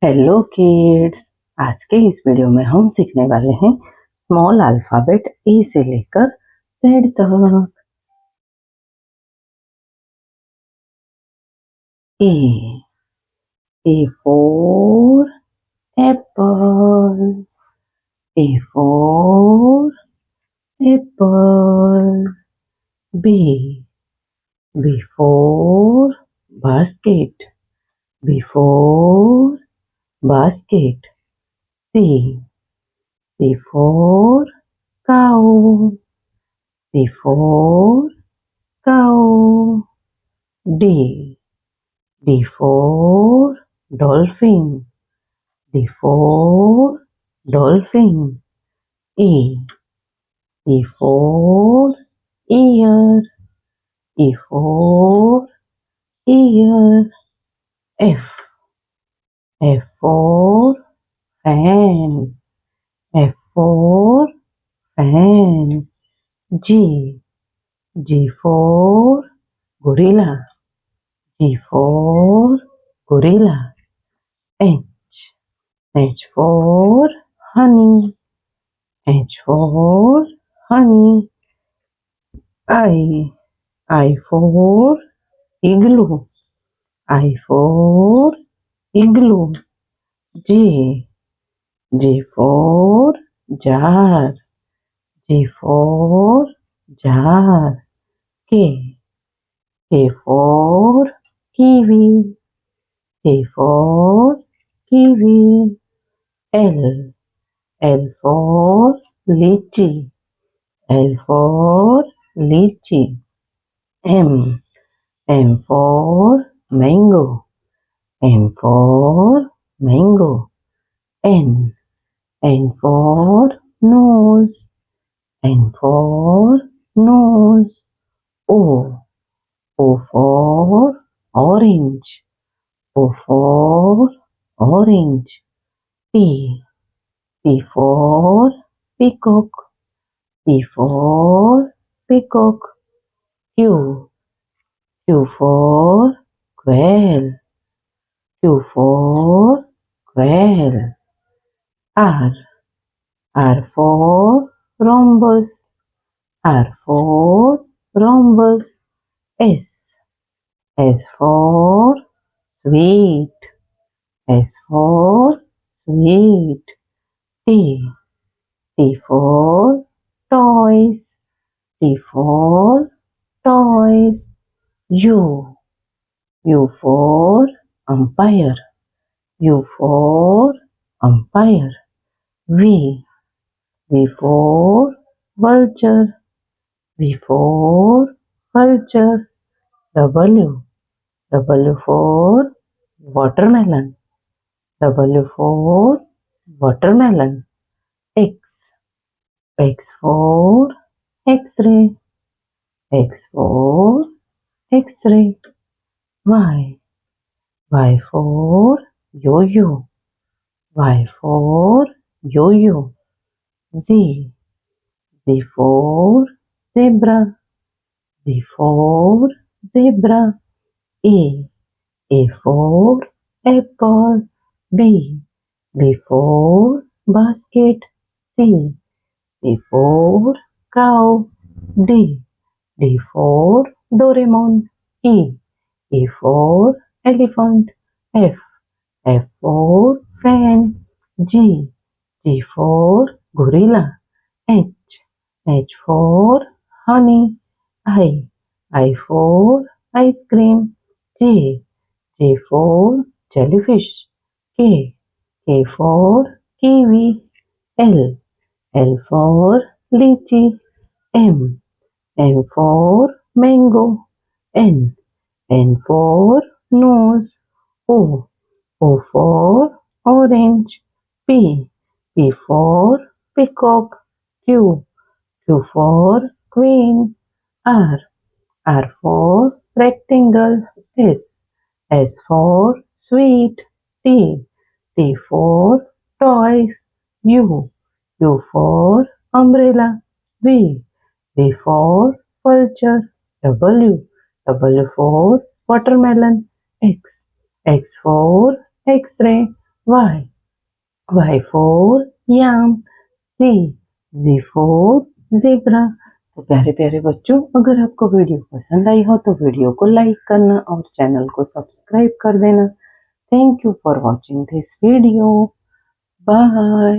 Hello kids. आज के इस वीडियो में हम सीखने वाले हैं स्मॉल अल्फाबेट ए से लेकर जेड तक। A for apple, A for apple. B for basket, B for basket. C for cow, C for cow. D. D for dolphin. D for dolphin. E. E for ear. E for ear. F. F for fan. F for fan. G. G for gorilla. G for gorilla. H. H for honey. H for honey. I for igloo. I for igloo. J. J for jar. J for jar. K. K for kiwi. K for kiwi. L. L for lychee. L for lychee. M. M for mango. M for mango. N. N for nose. N for nose. O. O for orange. O for orange. P. P for peacock. P for peacock. Q. Q for quail. Q for quail. R. R for rhombus. R for rhombus. S. S for sweet. S for sweet. T. T for toys. T for toys. U. U for umpire. U for umpire. V. V for vulture. V for vulture. W. W for watermelon. W for watermelon. X. X for X-ray. X for X-ray. Y. Y for yo-yo. Y for yo-yo. Z. Z for zebra. Z for zebra. A. A for apple. B. B for basket. C. C for cow. D. D for Doraemon. E. E for elephant. F. F for fan. G. G for gorilla. H. H for honey. I for ice cream. J. J for jellyfish. K. K for kiwi. L. L for lychee. M. M for mango. N. N for nose. O. O for orange. P. P for peacock. Q. Q for queen. R. R for rectangle. S. S for sweet. T. T for toys. U. U for umbrella. V. V for vulture. W. W for watermelon. X. X for X-ray. Y. Y for yam. Z. Z for zebra. तो प्यारे प्यारे बच्चों, अगर आपको video पसंद आई हो तो video को लाइक करना और चैनल को सब्सक्राइब कर देना। Thank you for watching this video. Bye.